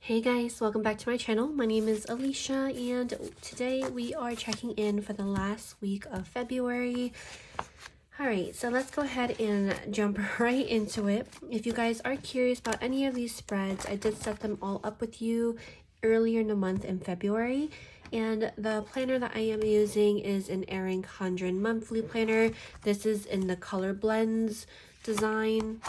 Hey guys, welcome back to my channel. My name is Alicia and today we are checking in for the last week of February. Alright, so let's go ahead and jump right into it. If you guys are curious about any of these spreads, I did set them all up with you earlier in the month in February. And the planner that I am using is an Erin Condren monthly planner. This is in the color blends design.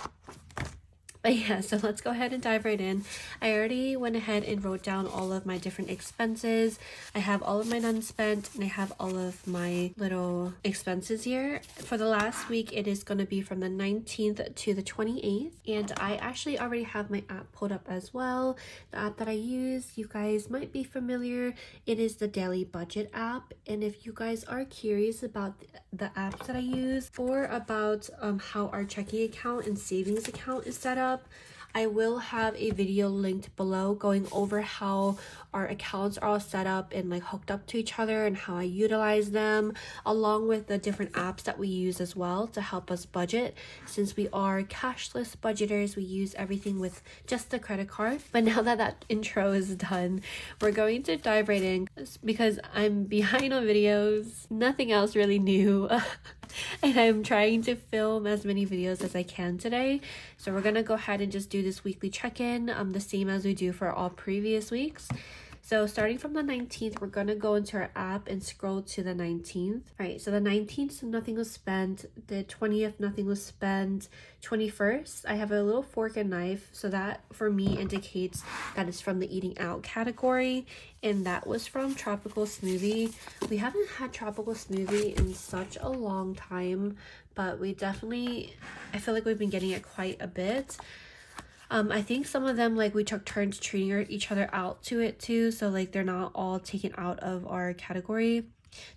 But yeah, so let's go ahead and dive right in. I already went ahead and wrote down all of my different expenses. I have all of my unspent and I have all of my little expenses here. For the last week, it is going to be from the 19th to the 28th. And I actually already have my app pulled up as well. The app that I use, you guys might be familiar. It is the Daily Budget app. And if you guys are curious about the apps that I use or about how our checking account and savings account is set up, I will have a video linked below going over how our accounts are all set up and like hooked up to each other and how I utilize them, along with the different apps that we use as well to help us budget. Since we are cashless budgeters, we use everything with just the credit card. But now that that intro is done, we're going to dive right in because I'm behind on videos, nothing else really new. And I'm trying to film as many videos as I can today. So we're gonna go ahead and just do this weekly check-in, the same as we do for all previous weeks. So starting from the 19th, we're gonna go into our app and scroll to the 19th. All right, so the 19th, nothing was spent. The 20th, nothing was spent. 21st, I have a little fork and knife. So that for me indicates that it's from the eating out category. And that was from Tropical Smoothie. We haven't had Tropical Smoothie in such a long time, but we definitely, I feel like we've been getting it quite a bit. I think some of them, like, we took turns treating each other out to it too, so like they're not all taken out of our category.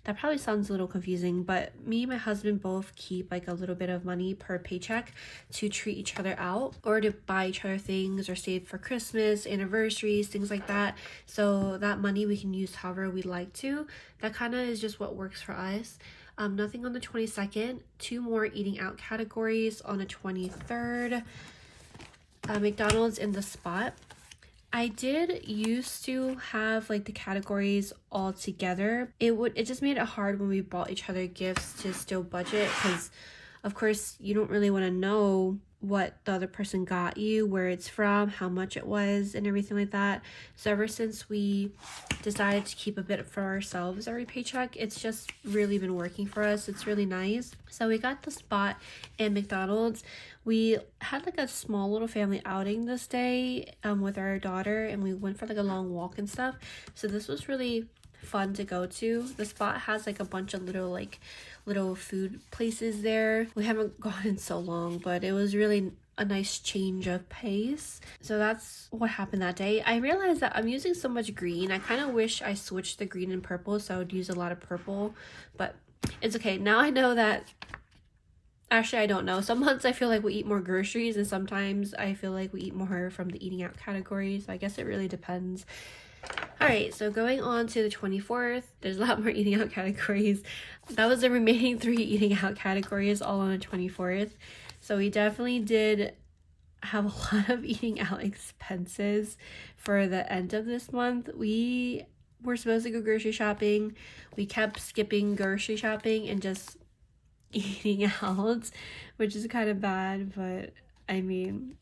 That probably sounds a little confusing, but me and my husband both keep like a little bit of money per paycheck to treat each other out or to buy each other things or save for Christmas, anniversaries, things like that. So that money we can use however we like to. That kind of is just what works for us. Nothing on the 22nd. 2 more eating out categories on the 23rd. McDonald's in the spot. I did used to have like the categories all together. It just made it hard when we bought each other gifts to still budget, because of course you don't really want to know what the other person got you, where it's from, how much it was, and everything like that. So ever since we decided to keep a bit for ourselves every paycheck, it's just really been working for us. It's really nice. So we got the spot in McDonald's. We had like a small little family outing this day with our daughter, and we went for like a long walk and stuff. So this was really fun to go to. The spot has like a bunch of little food places there. We haven't gone in so long, but it was really a nice change of pace. So that's what happened that day. I realized that I'm using so much green. I kind of wish I switched the green and purple so I would use a lot of purple, but it's okay. Now I know that. Actually, I don't know. Some months I feel like we eat more groceries, and sometimes I feel like we eat more from the eating out category. So I guess it really depends. Alright, so going on to the 24th, there's a lot more eating out categories. That was the remaining 3 eating out categories all on the 24th. So we definitely did have a lot of eating out expenses for the end of this month. We were supposed to go grocery shopping. We kept skipping grocery shopping and just eating out, which is kind of bad, but I mean,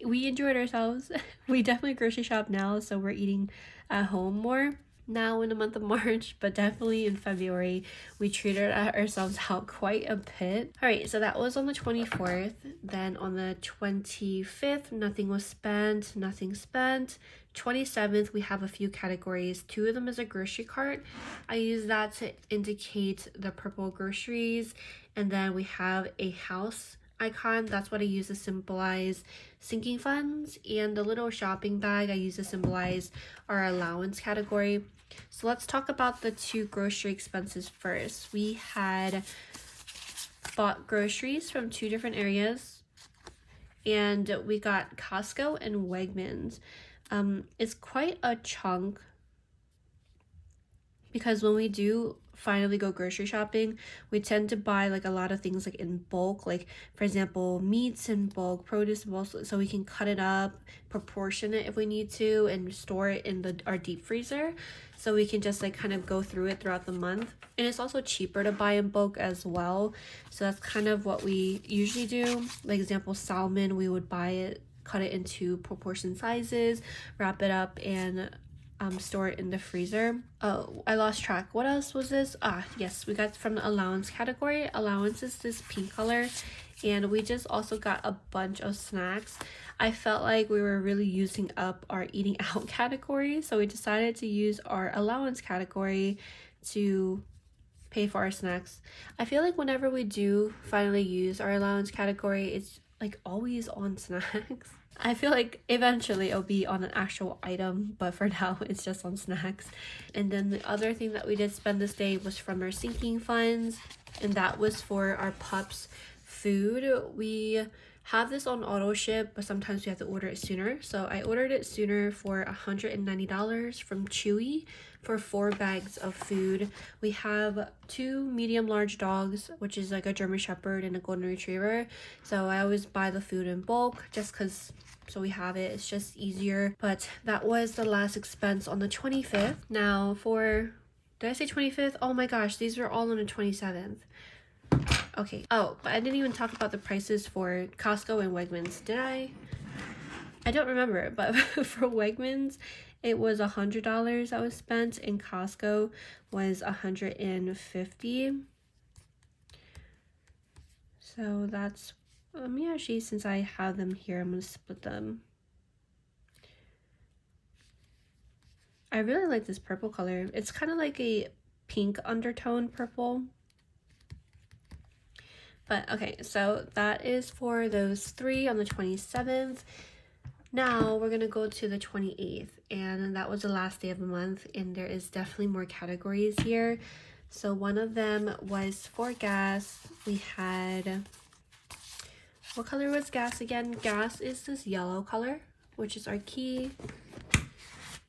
we enjoyed ourselves. We definitely grocery shop now, so we're eating at home more now in the month of March, but definitely in February we treated ourselves out quite a bit. All right, so that was on the 24th. Then on the 25th, nothing was spent. 27th, we have a few categories. 2 of them is a grocery cart. I use that to indicate the purple groceries. And then we have a house icon. That's what I use to symbolize sinking funds. And the little shopping bag I use to symbolize our allowance category. So let's talk about the 2 grocery expenses first. We had bought groceries from 2 different areas, and we got Costco and Wegmans. It's quite a chunk because when we do finally go grocery shopping, we tend to buy like a lot of things like in bulk, like for example meats in bulk, produce in bulk, so we can cut it up, proportion it if we need to, and store it in our deep freezer, so we can just like kind of go through it throughout the month. And it's also cheaper to buy in bulk as well, so that's kind of what we usually do. Like example, salmon, we would buy it, cut it into proportion sizes, wrap it up, and store it in the freezer. Oh, I lost track. What else was this? Yes, we got from the allowance category. Allowance is this pink color, and we just also got a bunch of snacks. I felt like we were really using up our eating out category, so we decided to use our allowance category to pay for our snacks. I feel like whenever we do finally use our allowance category, it's like always on snacks. I feel like eventually it'll be on an actual item, but for now it's just on snacks. And then the other thing that we did spend this day was from our sinking funds, and that was for our pups' food. We have this on auto ship, but sometimes we have to order it sooner. So I ordered it sooner for $190 from Chewy for 4 bags of food. We have 2 medium large dogs, which is like a German Shepherd and a Golden Retriever. So I always buy the food in bulk just because, so we have it. It's just easier. But that was the last expense on the 25th. Now for, did I say 25th? Oh my gosh, these were all on the 27th. Okay. Oh, but I didn't even talk about the prices for Costco and Wegmans. Did I? I don't remember, but for Wegmans, it was $100 that was spent, and Costco was $150. So that's, let me actually, since I have them here, I'm going to split them. I really like this purple color. It's kind of like a pink undertone purple. But okay, so that is for those 3 on the 27th. Now we're gonna go to the 28th, and that was the last day of the month, and there is definitely more categories here. So one of them was for gas. We had, what color was gas again? Gas is this yellow color, which is our key.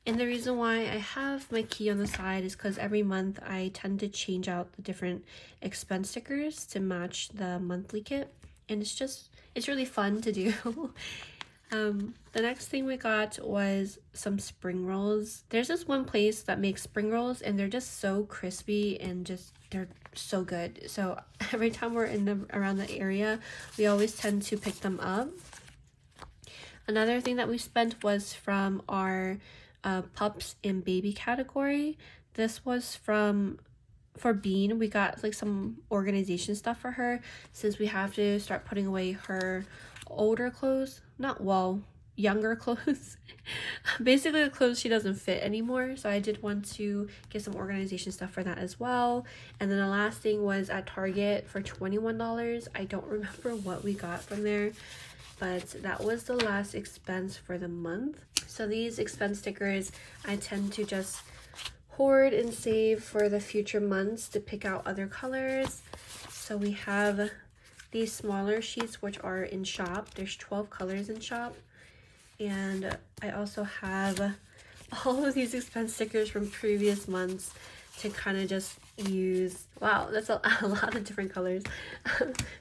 And the reason why I have my key on the side is because every month I tend to change out the different expense stickers to match the monthly kit. And it's really fun to do. The next thing we got was some spring rolls. There's this one place that makes spring rolls, and they're just so crispy and just, they're so good. So every time we're around the area, we always tend to pick them up. Another thing that we spent was from our pups and baby category. This was for Bean. We got like some organization stuff for her, since we have to start putting away her older clothes, younger clothes. Basically the clothes she doesn't fit anymore, so I did want to get some organization stuff for that as well. And then the last thing was at Target for $21. I don't remember what we got from there, but that was the last expense for the month. So these expense stickers I tend to just hoard and save for the future months to pick out other colors. So we have these smaller sheets, which are in shop. There's 12 colors in shop. And I also have all of these expense stickers from previous months to kind of just use. Wow, that's a lot of different colors.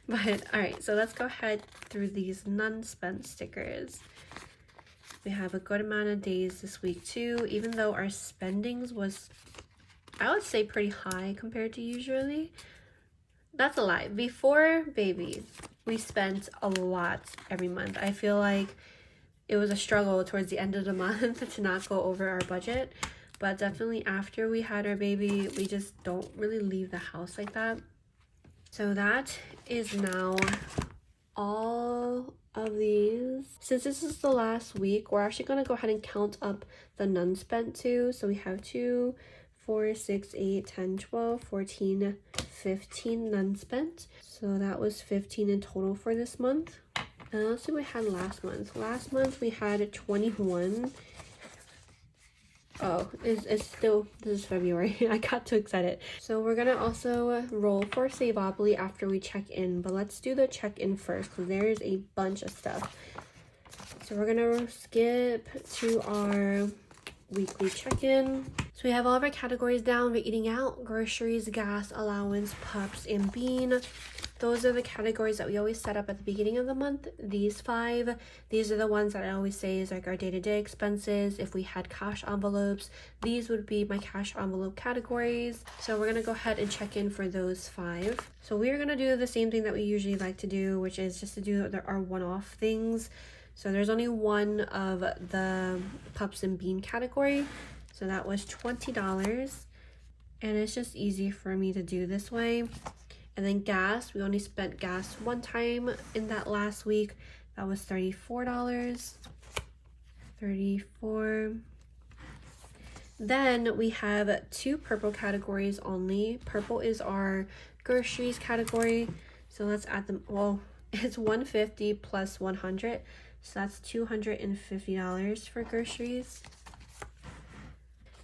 But all right, so let's go ahead through these non-spent stickers. We have a good amount of days this week too, even though our spendings was, I would say, pretty high compared to usually. That's a lie. Before baby, we spent a lot every month. I feel like it was a struggle towards the end of the month to not go over our budget. But definitely after we had our baby, we just don't really leave the house like that. So that is now all of these. Since this is the last week, we're actually going to go ahead and count up the none spent too. So we have 2, 4, 6, 8, 10, 12, 14, 15 none spent. So that was 15 in total for this month. And let's see what we had last month. Last month we had 21. Oh, it's still, this is February. I got too excited. So we're gonna also roll for Savopoly after we check in, but let's do the check-in first because there's a bunch of stuff. So we're gonna skip to our weekly check-in. So we have all of our categories down. We're eating out, groceries, gas, allowance, pups, and bean. Those are the categories that we always set up at the beginning of the month. These 5, these are the ones that I always say is like our day-to-day expenses. If we had cash envelopes, these would be my cash envelope categories. So we're gonna go ahead and check in for those 5. So we're gonna do the same thing that we usually like to do, which is just to do our one-off things. So there's only one of the pups and bean category. So that was $20. And it's just easy for me to do this way. And then gas, we only spent gas one time in that last week. That was $34. 34. Then we have 2 purple categories only. Purple is our groceries category. So let's add them. Well, it's $150 plus $100. So that's $250 for groceries.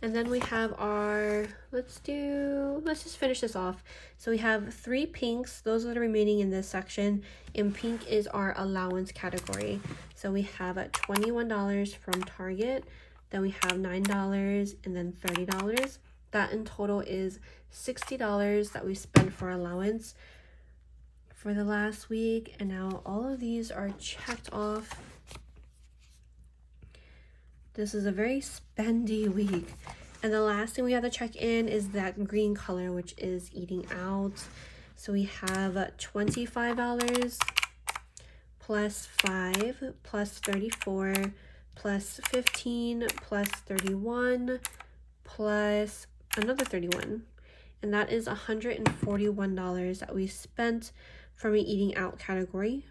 And then we have our, let's just finish this off. So we have 3 pinks. Those are the remaining in this section. And pink is our allowance category. So we have $21 from Target. Then we have $9 and then $30. That in total is $60 that we spent for allowance for the last week. And now all of these are checked off. This is a very spendy week. And the last thing we have to check in is that green color, which is eating out. So we have $25 plus 5 plus 34 plus 15 plus 31 plus another 31. And that is $141 that we spent from an eating out category.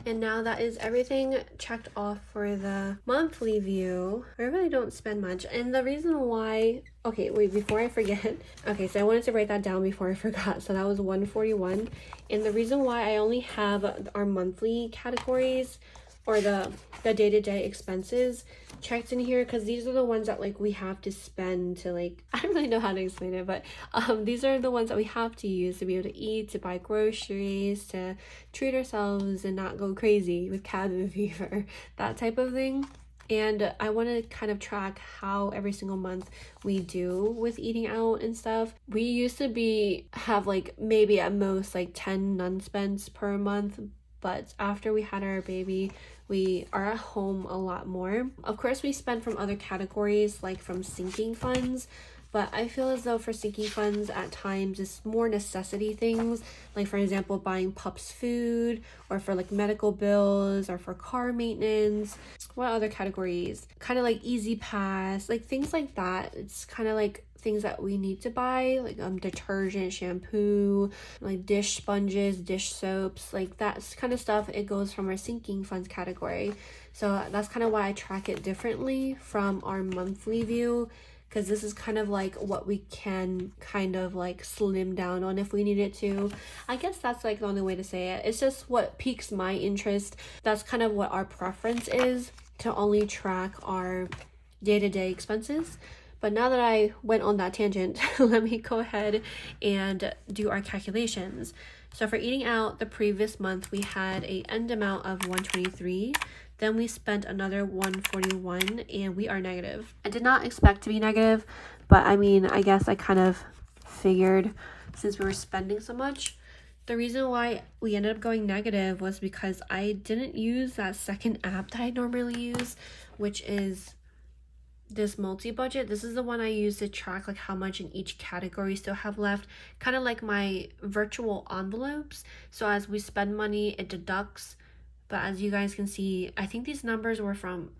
And now that is everything checked off for the monthly view. I really don't spend much. And the reason why, okay, wait, before I forget. Okay, so I wanted to write that down before I forgot. So that was $141. And the reason why I only have our monthly categories or the day-to-day expenses checked in here, because these are the ones that like we have to spend to like, I don't really know how to explain it, but these are the ones that we have to use to be able to eat, to buy groceries, to treat ourselves and not go crazy with cabin fever, that type of thing. And I want to kind of track how every single month we do with eating out and stuff. We used to have like maybe at most like 10 non-spends per month, but after we had our baby, we are at home a lot more. Of course, we spend from other categories, like from sinking funds, but I feel as though for sinking funds at times it's more necessity things, like for example buying pups food, or for like medical bills, or for car maintenance. What other categories? Kind of like Easy Pass, like things like that. It's kind of like things that we need to buy, like detergent, shampoo, like dish sponges, dish soaps, like that kind of stuff. It goes from our sinking funds category. So that's kind of why I track it differently from our monthly view, because this is kind of like what we can kind of like slim down on if we needed to. I guess that's like the only way to say it. It's just what piques my interest. That's kind of what our preference is, to only track our day-to-day expenses. But now that I went on that tangent, let me go ahead and do our calculations. So for eating out, the previous month we had an end amount of $123. Then we spent another $141, and we are negative. I did not expect to be negative, but I mean, I guess I kind of figured since we were spending so much. The reason why we ended up going negative was because I didn't use that second app that I normally use, which is this multi-budget. This is the one I use to track like how much in each category still have left, kind of like my virtual envelopes. So as we spend money, it deducts. But as you guys can see, I think these numbers were from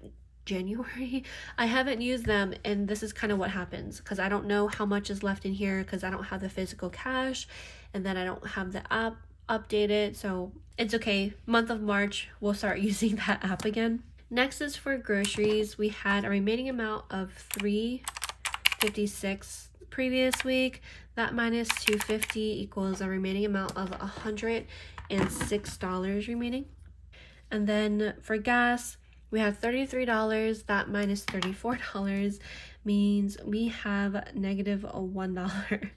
January. I haven't used them, and this is kind of what happens because I don't know how much is left in here because I don't have the physical cash, and then I don't have the app updated. So it's okay. Month of March, we'll start using that app again. Next is for groceries. We had a remaining amount of $356 previous week. That minus $250 equals a remaining amount of $106 remaining. And then for gas, we have $33. That minus $34 means we have negative $1.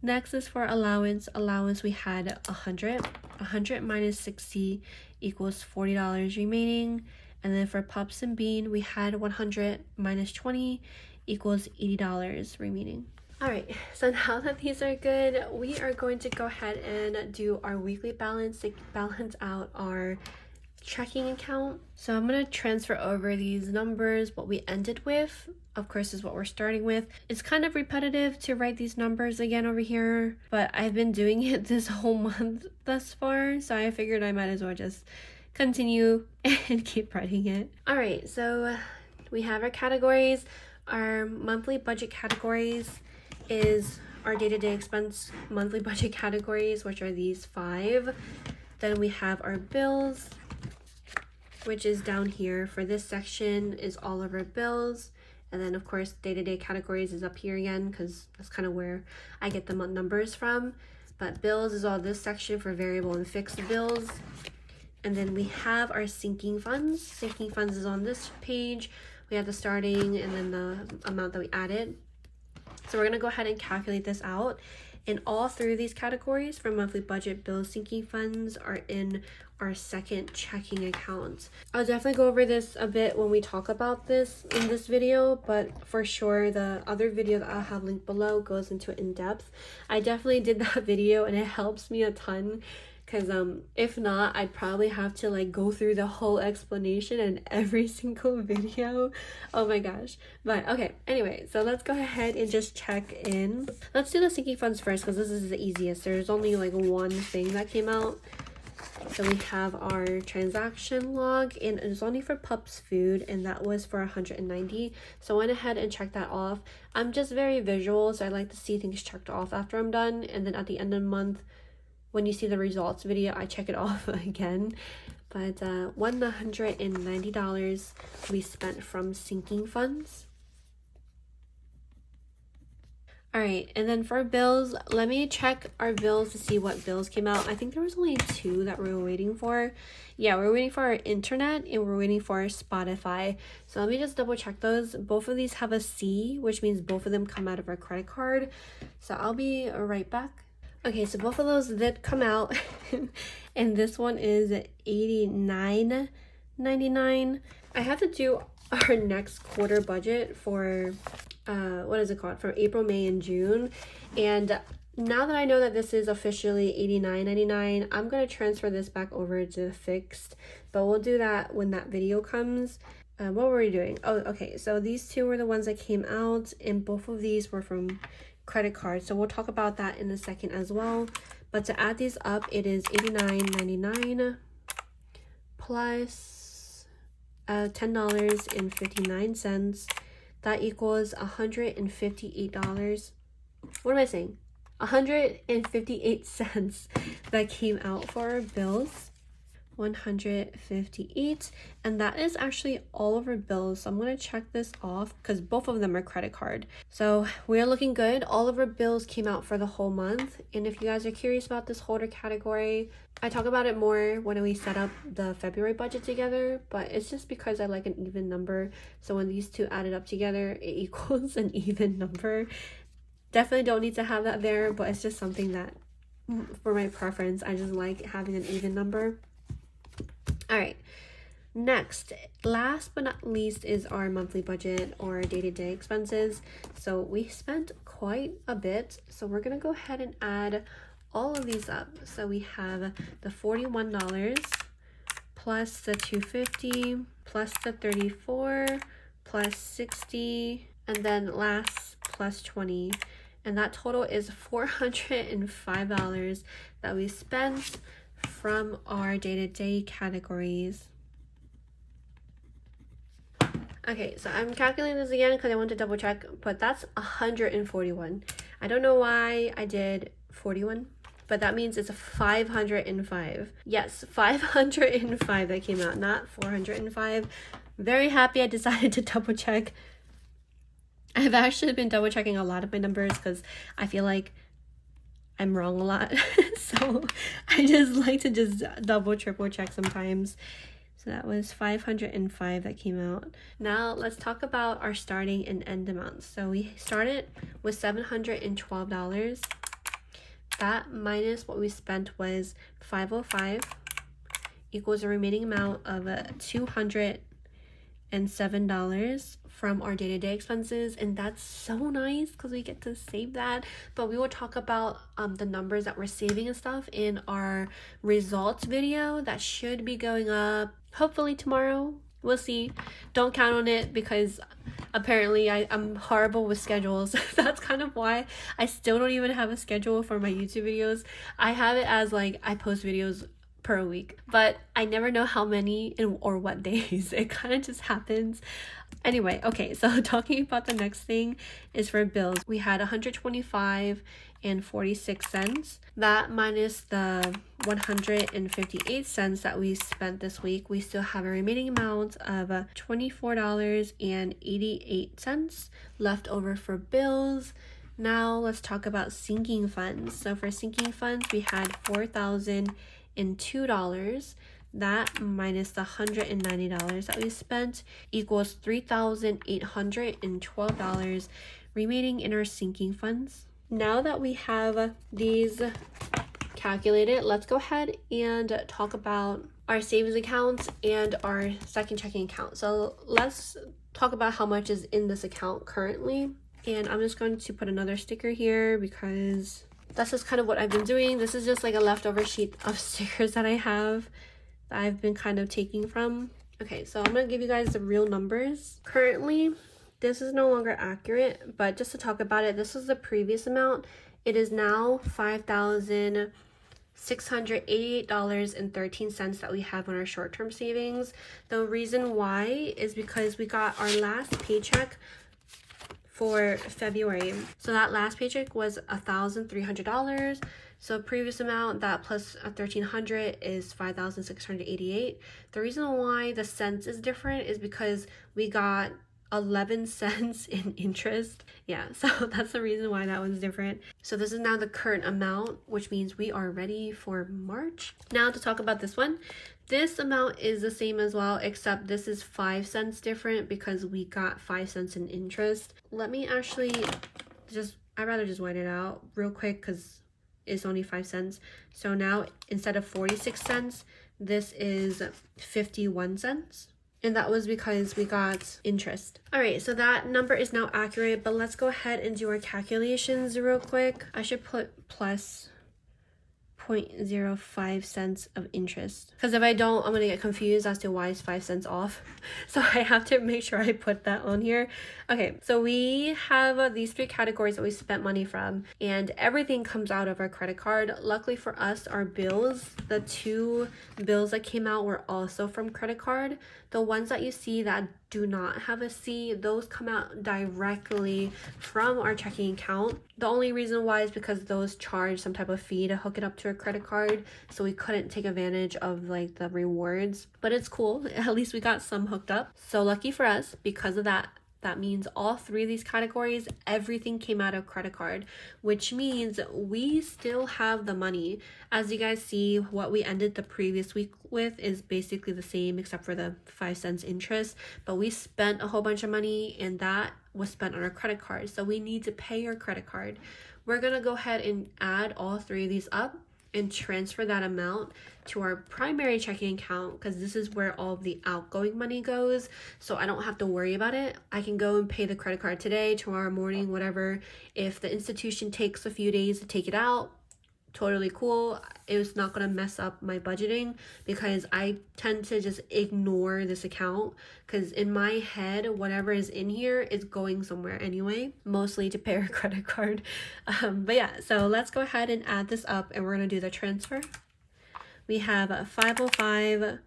Next is for allowance. Allowance, we had 100 minus 60 equals $40 remaining. And then for Pups and Bean, we had 100 minus 20 equals $80 remaining. All right, so now that these are good, we are going to go ahead and do our weekly balance to balance out our checking account. So I'm going to transfer over these numbers. What we ended with, of course, is what we're starting with. It's kind of repetitive to write these numbers again over here, but I've been doing it this whole month thus far, so I figured I might as well just continue and keep writing it. All right, so we have our categories. Our monthly budget categories is our day-to-day expense monthly budget categories, which are these 5. Then we have our bills, which is down here. For this section is all of our bills. And then of course day-to-day categories is up here again, because that's kind of where I get the numbers from. But bills is all this section for variable and fixed bills. And then we have our sinking funds. Sinking funds is on this page. We have the starting and then the amount that we added. So we're going to go ahead and calculate this out. And all 3 of these categories for monthly budget, bills, sinking funds are in our second checking account. I'll definitely go over this a bit when we talk about this in this video, but for sure the other video that I'll have linked below goes into it in depth. I definitely did that video and it helps me a ton, because if not, I'd probably have to like go through the whole explanation in every single video. Oh my gosh. But okay, anyway, so let's go ahead and just check in. Let's do the sinking funds first, because this is the easiest. There's only like one thing that came out. So we have our transaction log, and it's only for Pups food, and that was for 190. So I went ahead and checked that off. I'm just very visual, so I like to see things checked off after I'm done, and then at the end of the month, when you see the results video, I check it off again. But $190 we spent from sinking funds. All right, and then for bills, let me check our bills to see what bills came out. I think there was only 2 that we were waiting for. Yeah, we're waiting for our internet and we're waiting for our Spotify. So let me just double check those. Both of these have a C, which means both of them come out of our credit card. So I'll be right back. Okay, so both of those did come out, and this one is $89.99. I have to do our next quarter budget for, what is it called, for April, May, and June, and now that I know that this is officially $89.99, I'm going to transfer this back over to fixed, but we'll do that when that video comes. What were we doing? Oh, okay, so these 2 were the ones that came out, and both of these were from credit card, so we'll talk about that in a second as well. But to add these up, it is $89.99 plus $10.59. That equals $158. What am I saying? 158 cents that came out for our bills. 158, and that is actually all of our bills. So I'm going to check this off because both of them are credit card. So we're looking good. All of our bills came out for the whole month. And if you guys are curious about this holder category, I talk about it more when we set up the February budget together, but it's just because I like an even number. So when these 2 added up together, it equals an even number. Definitely don't need to have that there, but it's just something that for my preference, I just like having an even number. All right, next, last but not least, is our monthly budget or day-to-day expenses. So we spent quite a bit, so we're gonna go ahead and add all of these up. So we have the $41 plus the $250 plus the $34 plus $60, and then last plus $20, and that total is $405 that we spent from our day-to-day categories. Okay, so I'm calculating this again because I want to double check, but that's 141. I don't know why I did 41, but that means it's 505. Yes, 505 that came out, not 405. Very happy I decided to double check. I've actually been double checking a lot of my numbers because I feel like I'm wrong a lot. So I just like to just double, triple check sometimes. So that was 505 that came out. Now let's talk about our starting and end amounts. So we started with $712. That minus what we spent was $505 equals a remaining amount of $200 $107 from our day-to-day expenses, and that's so nice because we get to save that. But we will talk about the numbers that we're saving and stuff in our results video that should be going up hopefully tomorrow. We'll see. Don't count on it because apparently I'm horrible with schedules. That's kind of why I still don't even have a schedule for my YouTube videos. I have it as like I post videos per week, but I never know how many or what days. It kind of just happens. Anyway, okay, so talking about the next thing is for bills. We had 125.46 cents. That minus the 158 cents that we spent this week, we still have a remaining amount of $24.88 left over for bills. Now let's talk about sinking funds. So for sinking funds, we had $4,002. That minus the $190 that we spent equals $3,812 remaining in our sinking funds. Now that we have these calculated, let's go ahead and talk about our savings accounts and our second checking account. So let's talk about how much is in this account currently. And I'm just going to put another sticker here because that's just kind of what I've been doing. This is just like a leftover sheet of stickers that I have that I've been kind of taking from. Okay, so I'm gonna give you guys the real numbers. Currently, this is no longer accurate, but just to talk about it, this is the previous amount. It is now $5,688.13 that we have on our short-term savings. The reason why is because we got our last paycheck for February. So that last paycheck was $1,300. So previous amount, that plus $1,300 is $5,688. The reason why the cents is different is because we got 11 cents in interest. Yeah, so that's the reason why that one's different. So this is now the current amount, which means we are ready for March. Now to talk about this one. This amount is the same as well, except this is 5 cents different because we got 5 cents in interest. Let me actually I'd rather just write it out real quick because it's only 5 cents. So now instead of 46 cents, this is 51 cents. And that was because we got interest. All right, so that number is now accurate, but let's go ahead and do our calculations real quick. I should put plus 0.05 cents of interest, because if I don't, I'm gonna get confused as to why it's 5 cents off. So I have to make sure I put that on here. Okay, so we have these 3 categories that we spent money from, and everything comes out of our credit card. Luckily for us, our bills, the 2 bills that came out were also from credit card. The ones that you see that do not have a C, those come out directly from our checking account. The only reason why is because those charge some type of fee to hook it up to a credit card, so we couldn't take advantage of like the rewards. But it's cool, at least we got some hooked up. So lucky for us, because of that, that means all 3 of these categories, everything came out of credit card, which means we still have the money. As you guys see, what we ended the previous week with is basically the same except for the 5 cents interest, but we spent a whole bunch of money and that was spent on our credit card. So we need to pay our credit card. We're gonna go ahead and add all 3 of these up and transfer that amount to our primary checking account, because this is where all of the outgoing money goes, so I don't have to worry about it. I can go and pay the credit card today, tomorrow morning, whatever. If the institution takes a few days to take it out, totally cool. It's not gonna mess up my budgeting, because I tend to just ignore this account, because in my head, whatever is in here is going somewhere anyway, mostly to pay our credit card. But yeah, so let's go ahead and add this up and we're gonna do the transfer. We have 505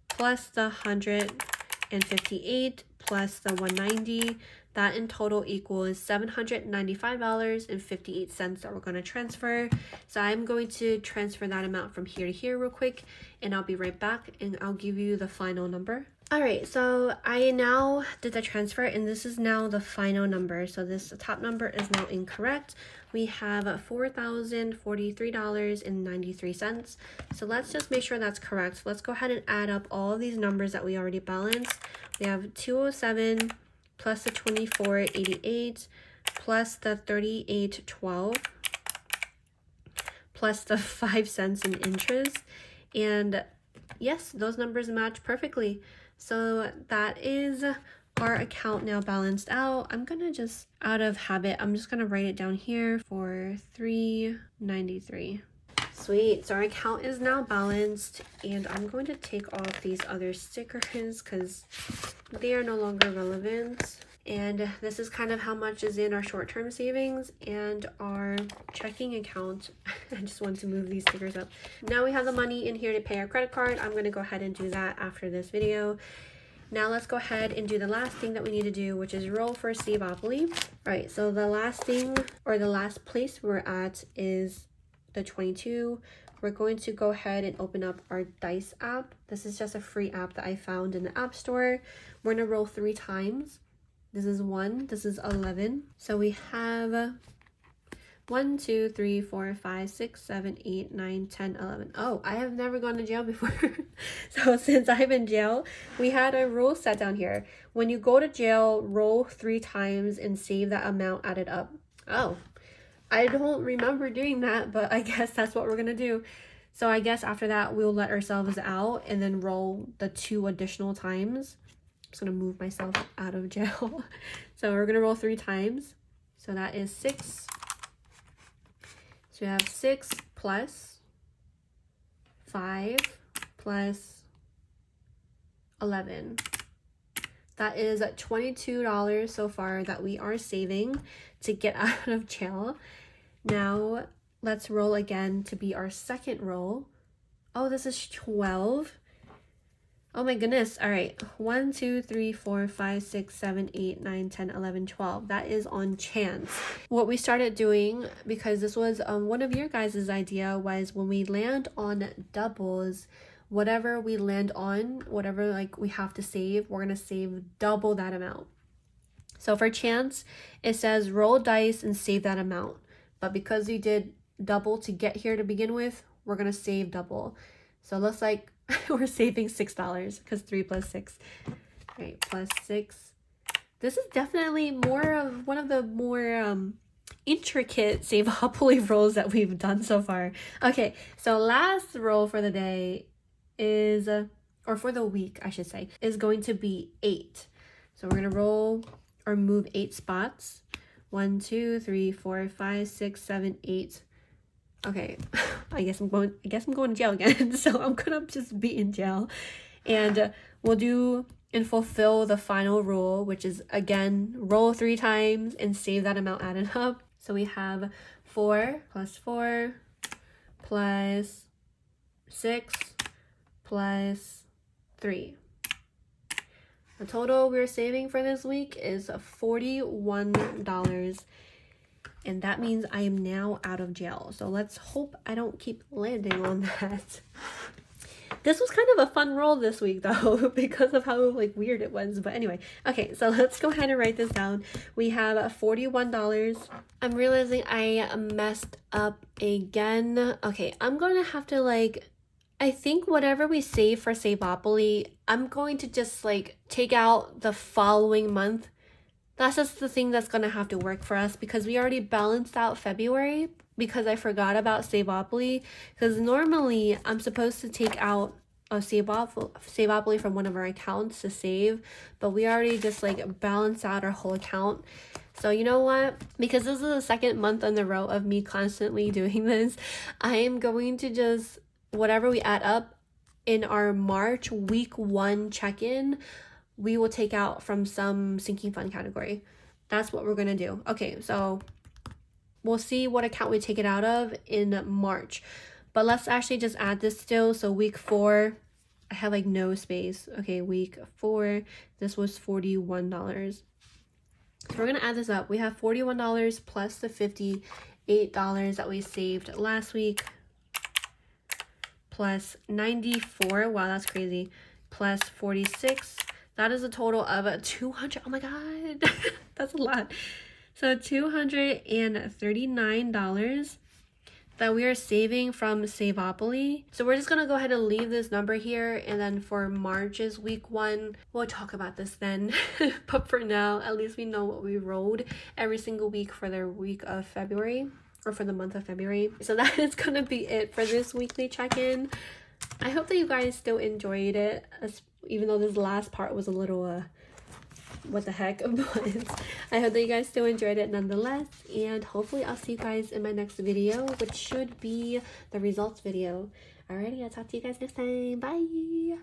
plus the 158 plus the 190. That in total equals $795.58 that we're going to transfer. So I'm going to transfer that amount from here to here real quick, and I'll be right back and I'll give you the final number. All right, so I now did the transfer and this is now the final number. So this top number is now incorrect. We have $4,043.93. So let's just make sure that's correct. So let's go ahead and add up all of these numbers that we already balanced. We have 207 plus the 2488 plus the 3812 plus the 5 cents in interest. And yes, those numbers match perfectly. So that is our account now balanced out. I'm gonna just, out of habit, I'm just gonna write it down here for $3.93. Sweet, so our account is now balanced, and I'm going to take off these other stickers because they are no longer relevant. And this is kind of how much is in our short-term savings and our checking account. I just want to move these stickers up. Now we have the money in here to pay our credit card. I'm going to go ahead and do that after this video. Now let's go ahead and do the last thing that we need to do, which is roll for Savopoly. All right, so the last thing, or the last place we're at, is the 22. We're going to go ahead and open up our dice app. This is just a free app that I found in the app store. We're going to roll 3 times. This is 1, this is 11. So we have 1, 2, 3, 4, 5, 6, 7, 8, 9, 10, 11. Oh, I have never gone to jail before. So since I'm in jail, we had a rule set down here. When you go to jail, roll 3 times and save that amount added up. Oh, I don't remember doing that, but I guess that's what we're gonna do. So I guess after that, we'll let ourselves out and then roll the 2 additional times. I'm just gonna move myself out of jail. So we're gonna roll 3 times. So that is 6. So we have 6 plus 5 plus 11. That is $22 so far that we are saving to get out of jail. Now let's roll again to be our second roll. Oh, this is 12. Oh my goodness. All right. 1, 2, 3, 4, 5, 6, 7, 8, 9, 10, 11, 12. That is on chance. What we started doing, because this was one of your guys' idea, was when we land on doubles, whatever we land on, whatever like we have to save, we're going to save double that amount. So for chance, it says roll dice and save that amount. But because we did double to get here to begin with, we're going to save double. So it looks like we're saving $6 because 3 plus 6. All right, plus 6. This is definitely more of one of the more intricate Savopoly rolls that we've done so far. Okay, so last roll for the day is, or for the week, I should say, is going to be 8. So we're going to roll or move 8 spots. 1, 2, 3, 4, 5, 6, 7, 8. Okay, I guess I'm going to jail again. So I'm gonna just be in jail, and we'll do and fulfill the final rule, which is again roll 3 times and save that amount added up. So we have 4 plus 4 plus 6 plus 3. The total we're saving for this week is $41. And that means I am now out of jail. So let's hope I don't keep landing on that. This was kind of a fun roll this week though, because of how like weird it was. But anyway, okay, so let's go ahead and write this down. We have $41. I'm realizing I messed up again. Okay, I'm gonna have to like, I think whatever we save for Savopoly, I'm going to just like take out the following month. That's just the thing that's going to have to work for us, because we already balanced out February because I forgot about Savopoly. Because normally I'm supposed to take out a Savopoly from one of our accounts to save, but we already just like balanced out our whole account. So you know what? Because this is the second month in a row of me constantly doing this, I am going to just, whatever we add up in our March week 1 check-in, we will take out from some sinking fund category. That's what we're going to do. Okay, so we'll see what account we take it out of in March. But let's actually just add this still. So week 4, I have like no space. Okay, week 4, this was $41. So we're going to add this up. We have $41 plus the $58 that we saved last week, plus 94. Wow, that's crazy. Plus 46. That is a total of 200. Oh my god, that's a lot. So $239 that we are saving from Savopoly. So we're just gonna go ahead and leave this number here, and then for March's week 1, we'll talk about this then. But for now, at least we know what we rolled every single week for the week of February, or for the month of February. So that is gonna be it for this weekly check-in. I hope that you guys still enjoyed it. even though this last part was a little what the heck. But I hope that you guys still enjoyed it nonetheless, and hopefully I'll see you guys in my next video, which should be the results video. Alrighty, I'll talk to you guys next time. Bye.